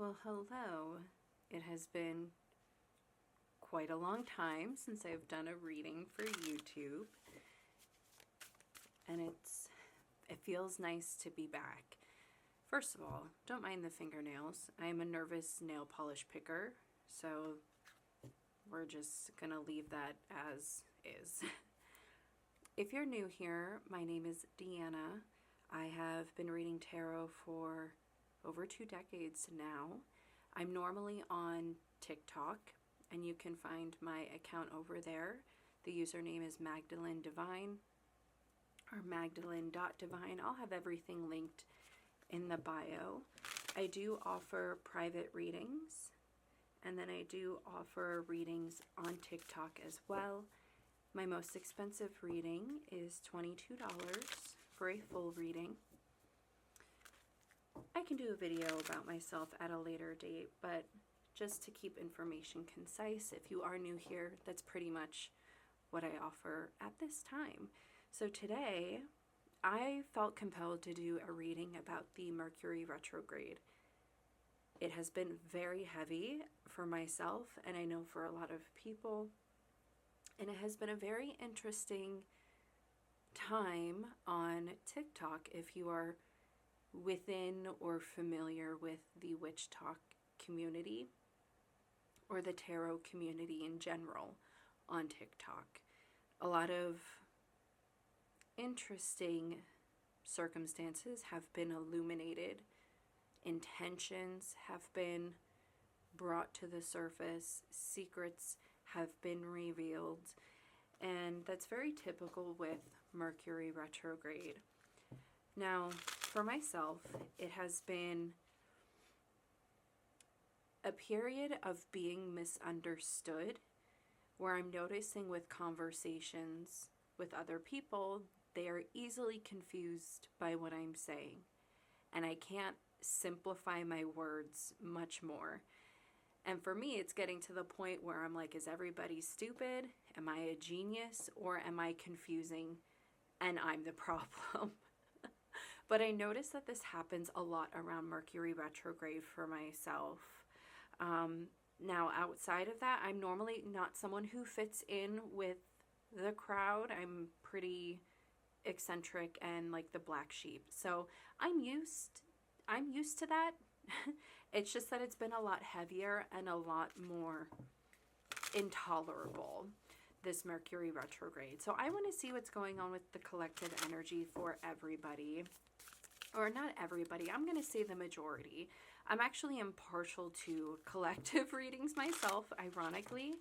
Well, hello. It has been quite a long time since I've done a reading for YouTube, and it feels nice to be back. First of all, don't mind the fingernails. I'm a nervous nail polish picker, so we're just gonna leave that as is. If you're new here, my name is DeAnna. I have been reading tarot for over 2 decades now. I'm normally on TikTok, and you can find my account over there. The username is Magdalene Divine or Magdalene.divine. I'll have everything linked in the bio. I do offer private readings, and then I do offer readings on TikTok as well. My most expensive reading is $22 for a full reading. I can do a video about myself at a later date, but just to keep information concise, if you are new here, that's pretty much what I offer at this time. So today, I felt compelled to do a reading about the Mercury Retrograde. It has been very heavy for myself, and I know for a lot of people, and it has been a very interesting time on TikTok if you are within or familiar with the witch talk community or the tarot community in general on TikTok. A lot of interesting circumstances have been illuminated. Intentions have been brought to the surface. Secrets have been revealed. And that's very typical with Mercury retrograde. Now, for myself, it has been a period of being misunderstood, where I'm noticing with conversations with other people, they are easily confused by what I'm saying. And I can't simplify my words much more. And for me, it's getting to the point where I'm like, is everybody stupid? Am I a genius? Or am I confusing and I'm the problem? But I notice that this happens a lot around Mercury retrograde for myself. Now, outside of that, I'm normally not someone who fits in with the crowd. I'm pretty eccentric and like the black sheep. So I'm used to that. It's just that it's been a lot heavier and a lot more intolerable, this Mercury retrograde. So I want to see what's going on with the collective energy for everybody. Or not everybody, I'm going to say the majority. I'm actually impartial to collective readings myself, ironically,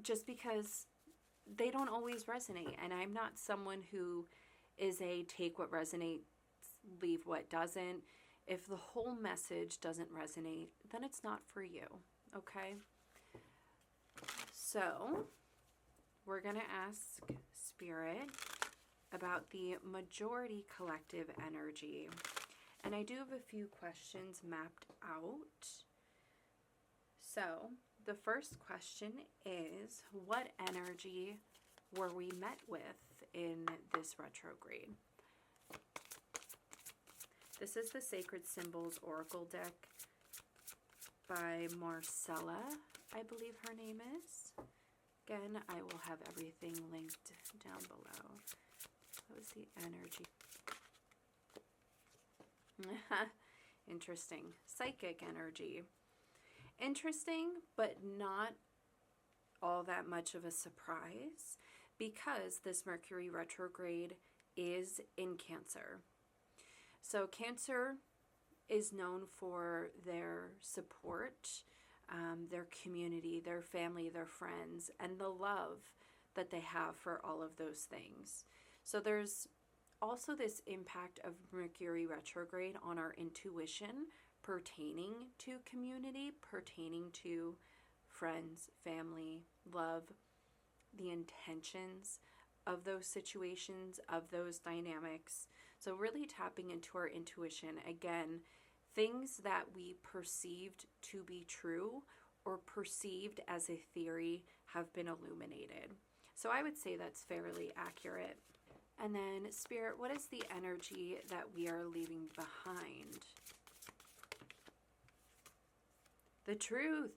just because they don't always resonate. And I'm not someone who is a take what resonates, leave what doesn't. If the whole message doesn't resonate, then it's not for you, okay? So we're going to ask Spirit about the majority collective energy. And I do have a few questions mapped out. So the first question is, what energy were we met with in this retrograde? This is the Sacred Symbols Oracle deck by Marcella, I believe her name is. Again, I will have everything linked down below. What was the energy? Interesting. Psychic energy. Interesting, but not all that much of a surprise, because this Mercury retrograde is in Cancer. So Cancer is known for their support, their community, their family, their friends, and the love that they have for all of those things. So there's also this impact of Mercury retrograde on our intuition pertaining to community, pertaining to friends, family, love, the intentions of those situations, of those dynamics. So really tapping into our intuition. Again, things that we perceived to be true or perceived as a theory have been illuminated. So I would say that's fairly accurate. And then, Spirit, what is the energy that we are leaving behind The truth.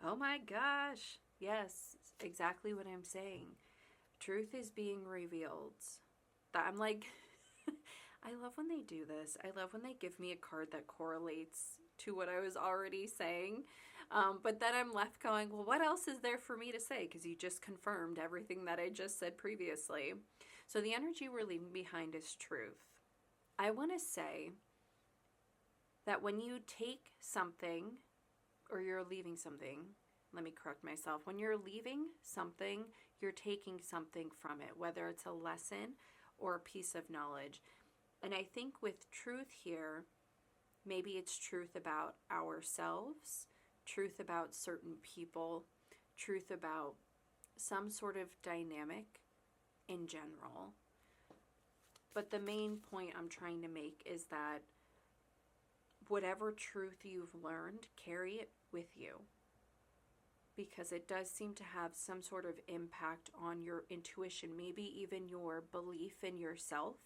Oh my gosh. Yes, exactly what I'm saying. Truth is being revealed. That I'm like, I love when they do this. I love when they give me a card that correlates to what I was already saying. But then I'm left going, well, what else is there for me to say? Because you just confirmed everything that I just said previously. So the energy we're leaving behind is truth. I want to say that when you take something, or you're leaving something, let me correct myself. When you're leaving something, you're taking something from it, whether it's a lesson or a piece of knowledge. And I think with truth here, maybe it's truth about ourselves, truth about certain people, truth about some sort of dynamic in general. But the main point I'm trying to make is that whatever truth you've learned, carry it with you. Because it does seem to have some sort of impact on your intuition, maybe even your belief in yourself.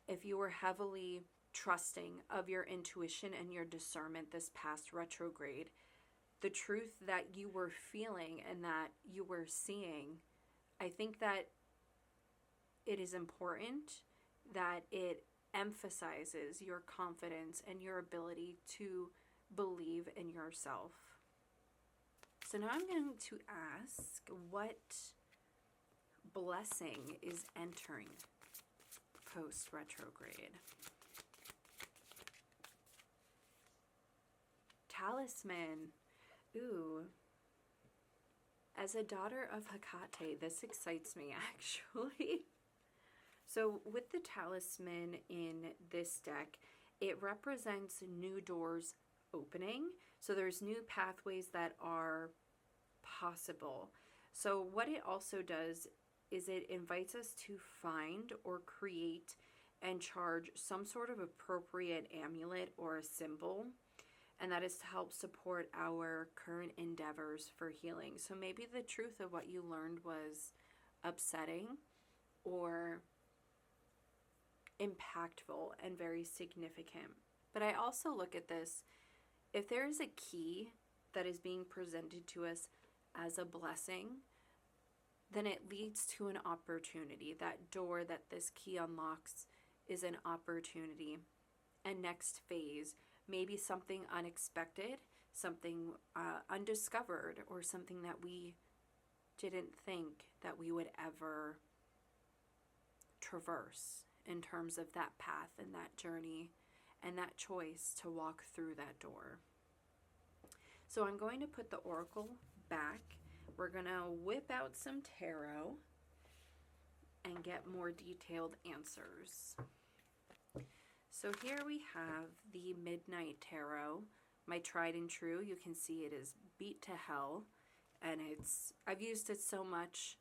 If you were heavily trusting of your intuition and your discernment this past retrograde, the truth that you were feeling and that you were seeing, I think that it is important that it emphasizes your confidence and your ability to believe in yourself. So now I'm going to ask, what blessing is entering post-retrograde? Talisman. Ooh. As a daughter of Hecate, this excites me actually. So with the talisman in this deck, it represents new doors opening. So there's new pathways that are possible. So what it also does is it invites us to find or create and charge some sort of appropriate amulet or a symbol, and that is to help support our current endeavors for healing. So maybe the truth of what you learned was upsetting or impactful and very significant. But I also look at this, if there is a key that is being presented to us as a blessing, then it leads to an opportunity. That door that this key unlocks is an opportunity. And next phase, maybe something unexpected, something undiscovered, or something that we didn't think that we would ever traverse in terms of that path and that journey and that choice to walk through that door. So I'm going to put the oracle back. We're going to whip out some tarot and get more detailed answers. So here we have the Midnight Tarot, my tried and true. You can see it is beat to hell, and I've used it so much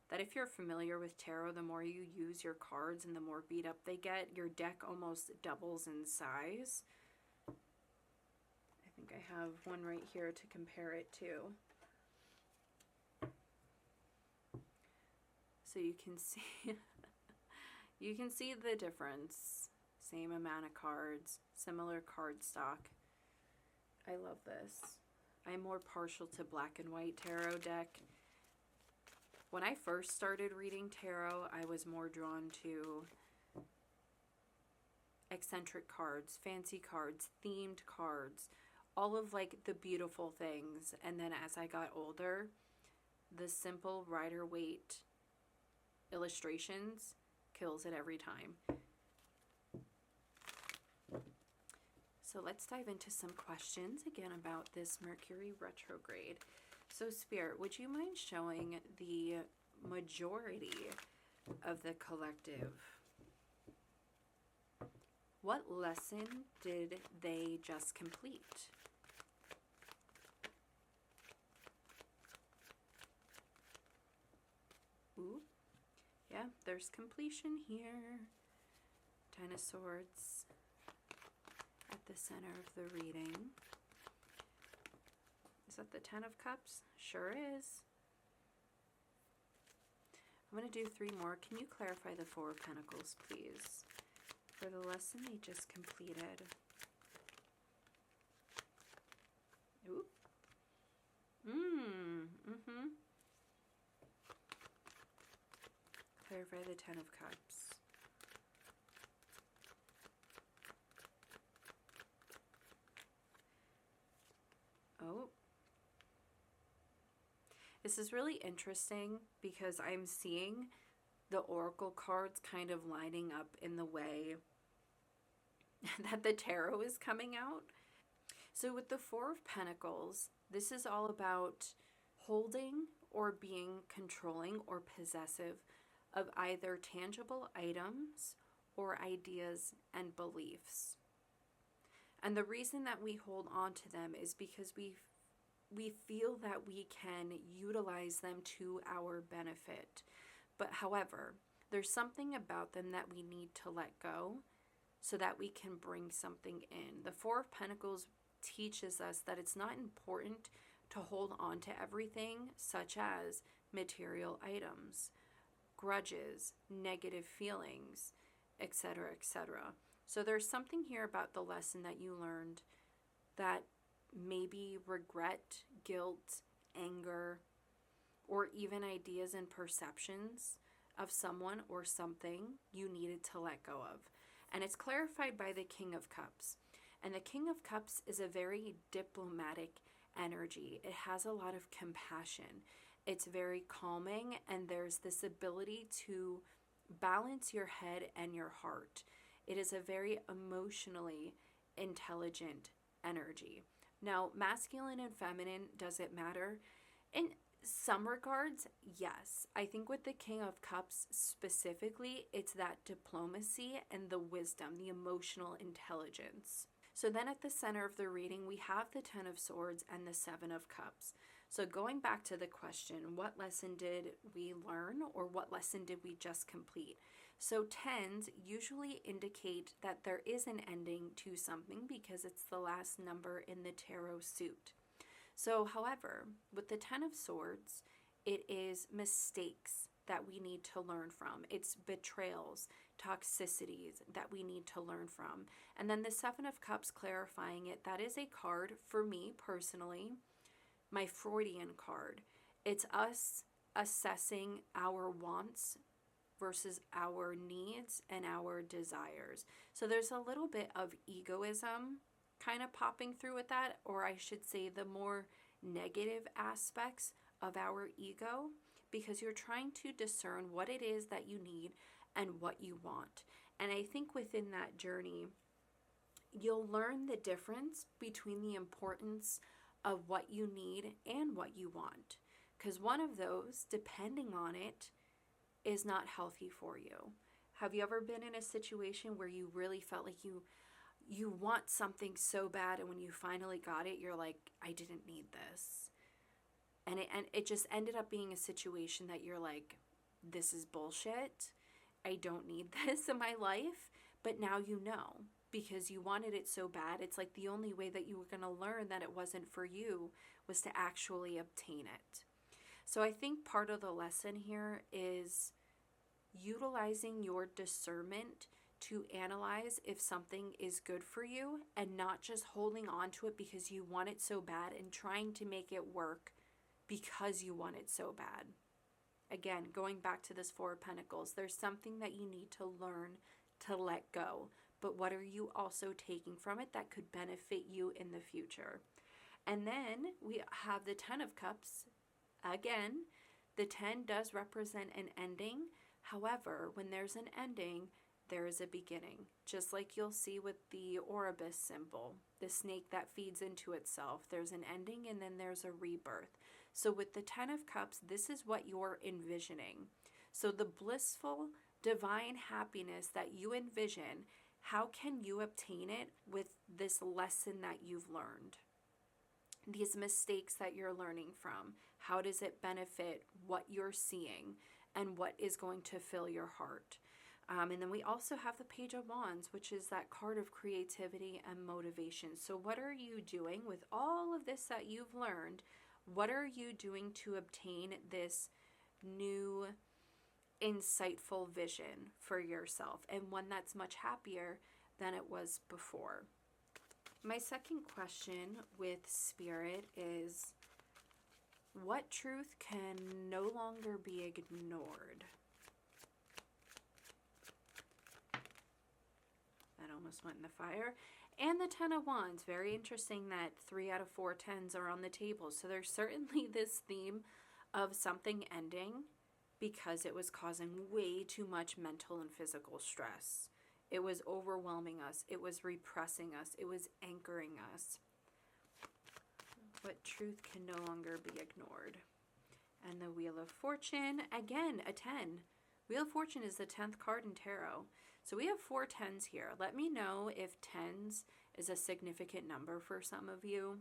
that if you're familiar with tarot, the more you use your cards and the more beat up they get, your deck almost doubles in size. I think I have one right here to compare it to. So you can see you can see the difference. Same amount of cards, similar card stock. I love this. I'm more partial to black and white tarot deck. When I first started reading tarot, I was more drawn to eccentric cards, fancy cards, themed cards, all of like the beautiful things. And then as I got older, the simple Rider-Waite illustrations kills it every time. So let's dive into some questions again about this Mercury retrograde. So Spirit, would you mind showing the majority of the collective? What lesson did they just complete? Ooh, yeah, there's completion here. Ten of Swords at the center of the reading. Is that the Ten of Cups? Sure is. I'm going to do 3 more. Can you clarify the Four of Pentacles, please, for the lesson they just completed? Ooh, clarify the Ten of Cups? Oh. This is really interesting because I'm seeing the oracle cards kind of lining up in the way that the tarot is coming out. So with the Four of Pentacles, this is all about holding or being controlling or possessive of either tangible items or ideas and beliefs. And the reason that we hold on to them is because we feel that we can utilize them to our benefit. But however, there's something about them that we need to let go so that we can bring something in. The Four of Pentacles teaches us that it's not important to hold on to everything, such as material items, grudges, negative feelings, etc., etc. So there's something here about the lesson that you learned that maybe regret, guilt, anger, or even ideas and perceptions of someone or something you needed to let go of. And it's clarified by the King of Cups. And the King of Cups is a very diplomatic energy. It has a lot of compassion. It's very calming, and there's this ability to balance your head and your heart. It is a very emotionally intelligent energy. Now, masculine and feminine, does it matter? In some regards, yes. I think with the King of Cups specifically, it's that diplomacy and the wisdom, the emotional intelligence. So then at the center of the reading, we have the Ten of Swords and the Seven of Cups. So going back to the question, what lesson did we learn, or what lesson did we just complete? So tens usually indicate that there is an ending to something because it's the last number in the tarot suit. So however, with the Ten of Swords, it is mistakes that we need to learn from. It's betrayals, toxicities that we need to learn from. And then the Seven of Cups, clarifying it, that is a card for me personally, my Freudian card. It's us assessing our wants versus our needs and our desires. So there's a little bit of egoism kind of popping through with that, or I should say the more negative aspects of our ego, because you're trying to discern what it is that you need and what you want. And I think within that journey, you'll learn the difference between the importance of what you need and what you want. Because one of those, depending on it, is not healthy for you. Have you ever been in a situation where you really felt like you want something so bad, and when you finally got it, you're like, I didn't need this. And it just ended up being a situation that you're like, this is bullshit. I don't need this in my life. But now you know, because you wanted it so bad. It's like the only way that you were going to learn that it wasn't for you was to actually obtain it. So I think part of the lesson here is utilizing your discernment to analyze if something is good for you, and not just holding on to it because you want it so bad and trying to make it work because you want it so bad. Again, going back to this Four of Pentacles, there's something that you need to learn to let go. But what are you also taking from it that could benefit you in the future? And then we have the Ten of Cups. Again, the 10 does represent an ending. However, when there's an ending, there is a beginning. Just like you'll see with the Ouroboros symbol, the snake that feeds into itself. There's an ending and then there's a rebirth. So with the Ten of Cups, this is what you're envisioning. So the blissful, divine happiness that you envision, how can you obtain it with this lesson that you've learned? These mistakes that you're learning from, how does it benefit what you're seeing and what is going to fill your heart? And then we also have the Page of Wands, which is that card of creativity and motivation. So what are you doing with all of this that you've learned? What are you doing to obtain this new, insightful vision for yourself, and one that's much happier than it was before? My second question with Spirit is, what truth can no longer be ignored? almost went in the fire. And the 10 of Wands. Very interesting that 3 out of 4 tens are on the table. So there's certainly this theme of something ending because it was causing way too much mental and physical stress. It was overwhelming us. It was repressing us. It was anchoring us. What truth can no longer be ignored? And the Wheel of Fortune, again, a 10. Wheel of Fortune is the 10th card in tarot. So we have 4 tens here. Let me know if tens is a significant number for some of you.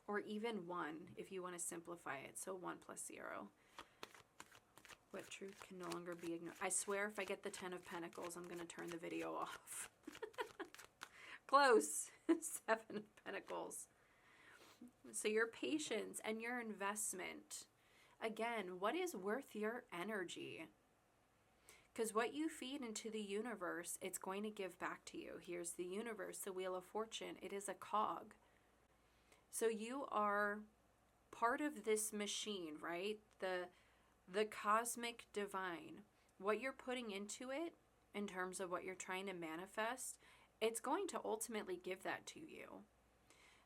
Or even 1, if you want to simplify it. So 1 plus 0. What truth can no longer be ignored? I swear if I get the 10 of Pentacles, I'm going to turn the video off. Close. 7 of Pentacles. So your patience and your investment. Again, what is worth your energy? Because what you feed into the universe, it's going to give back to you. Here's the universe, the Wheel of Fortune. It is a cog. So you are part of this machine, right? The cosmic divine. What you're putting into it, in terms of what you're trying to manifest, it's going to ultimately give that to you.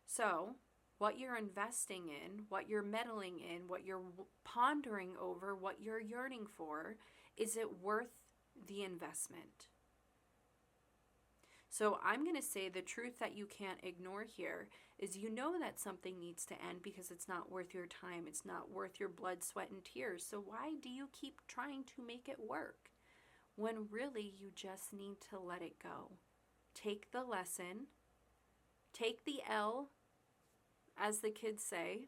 So what you're investing in, what you're meddling in, what you're pondering over, what you're yearning for, is it worth the investment? So I'm going to say the truth that you can't ignore here is you know that something needs to end because it's not worth your time. It's not worth your blood, sweat, and tears. So why do you keep trying to make it work when really you just need to let it go? Take the lesson, take the L, as the kids say,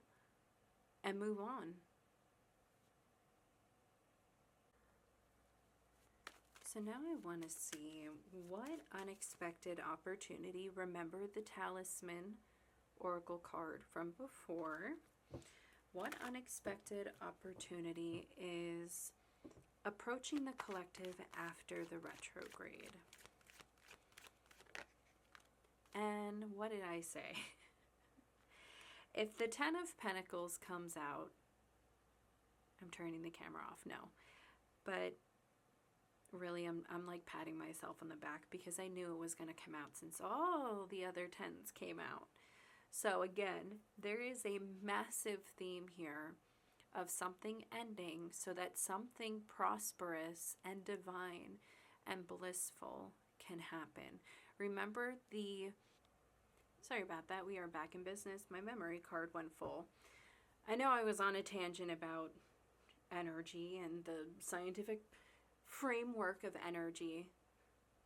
and move on. So now I want to see what unexpected opportunity. Remember the Talisman Oracle card from before. What unexpected opportunity is approaching the collective after the retrograde? And what did I say? If the 10 of Pentacles comes out, I'm turning the camera off, no. But really, I'm like patting myself on the back because I knew it was going to come out since all the other 10s came out. So again, there is a massive theme here of something ending so that something prosperous and divine and blissful can happen. Remember sorry about that, we are back in business. My memory card went full. I know I was on a tangent about energy and the scientific framework of energy.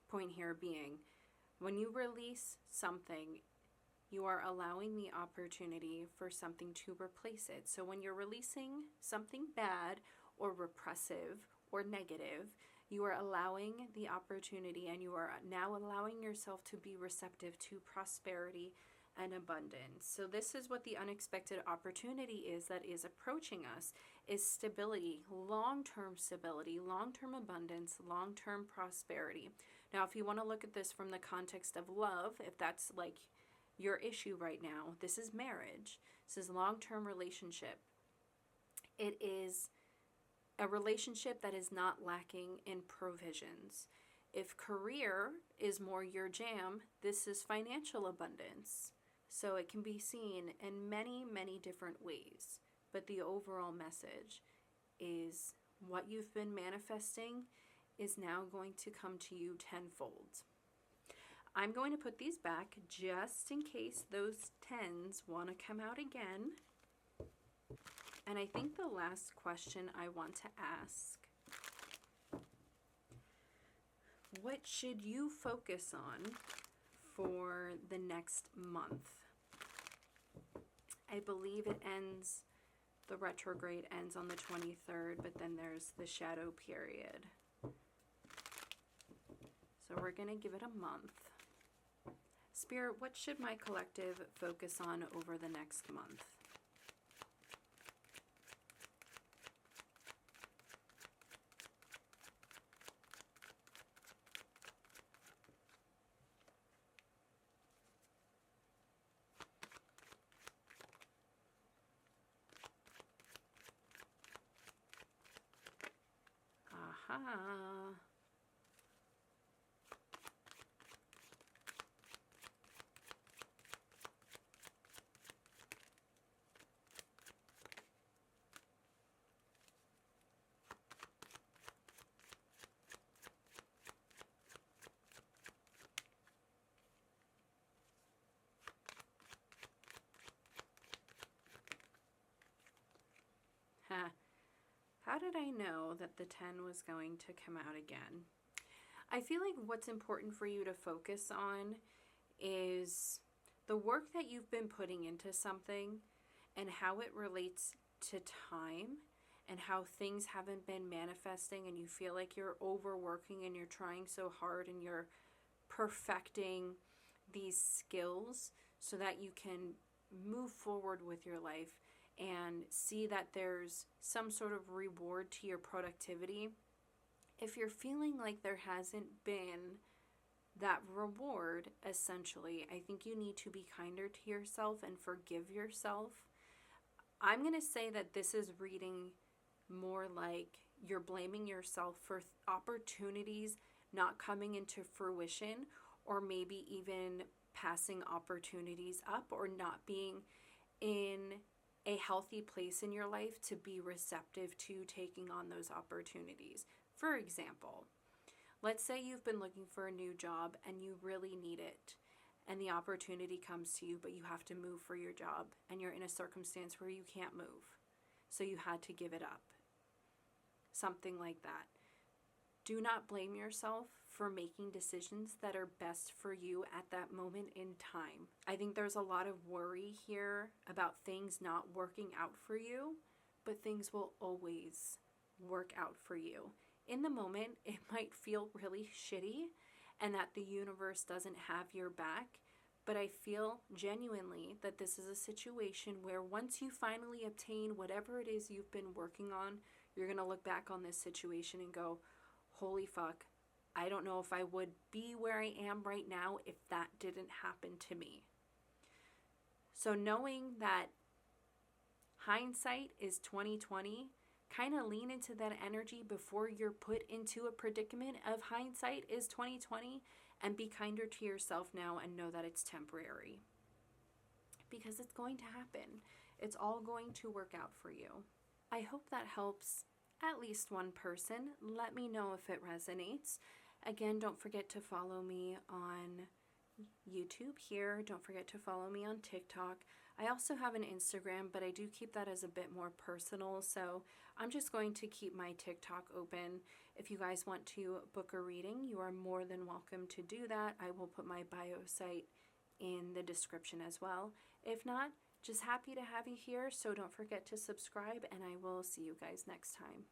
Point here being, when you release something, you are allowing the opportunity for something to replace it. So when you're releasing something bad or repressive or negative, you are allowing the opportunity, and you are now allowing yourself to be receptive to prosperity and abundance. So this is what the unexpected opportunity is that is approaching us, is stability, long-term stability, long-term abundance, long-term prosperity. Now, if you want to look at this from the context of love, if that's like your issue right now, this is marriage. This is long-term relationship. It is a relationship that is not lacking in provisions. If career is more your jam, this is financial abundance. So it can be seen in many, many different ways. But the overall message is what you've been manifesting is now going to come to you tenfold. I'm going to put these back just in case those 10s want to come out again. And I think the last question I want to ask, what should you focus on for the next month? I believe it ends, the retrograde ends on the 23rd, but then there's the shadow period. So we're going to give it a month. Spirit, what should my collective focus on over the next month? Aha. how did I know that the 10 was going to come out again? I feel like what's important for you to focus on is the work that you've been putting into something and how it relates to time and how things haven't been manifesting, and you feel like you're overworking and you're trying so hard and you're perfecting these skills so that you can move forward with your life and see that there's some sort of reward to your productivity. If you're feeling like there hasn't been that reward, essentially, I think you need to be kinder to yourself and forgive yourself. I'm going to say that this is reading more like you're blaming yourself for opportunities not coming into fruition, or maybe even passing opportunities up, or not being in a healthy place in your life to be receptive to taking on those opportunities. For example, let's say you've been looking for a new job and you really need it, and the opportunity comes to you, but you have to move for your job and you're in a circumstance where you can't move, so you had to give it up. Something like that. Do not blame yourself for making decisions that are best for you at that moment in time. I think there's a lot of worry here about things not working out for you, but things will always work out for you. In the moment, it might feel really shitty and that the universe doesn't have your back, but I feel genuinely that this is a situation where once you finally obtain whatever it is you've been working on, you're going to look back on this situation and go, holy fuck, I don't know if I would be where I am right now if that didn't happen to me. So knowing that hindsight is 20/20, kind of lean into that energy before you're put into a predicament of hindsight is 20/20, and be kinder to yourself now and know that it's temporary. Because it's going to happen. It's all going to work out for you. I hope that helps at least one person. Let me know if it resonates. Again, don't forget to follow me on YouTube here. Don't forget to follow me on TikTok. I also have an Instagram, but I do keep that as a bit more personal, so I'm just going to keep my TikTok open. If you guys want to book a reading, you are more than welcome to do that. I will put my bio site in the description as well. If not, just happy to have you here, so don't forget to subscribe, and I will see you guys next time.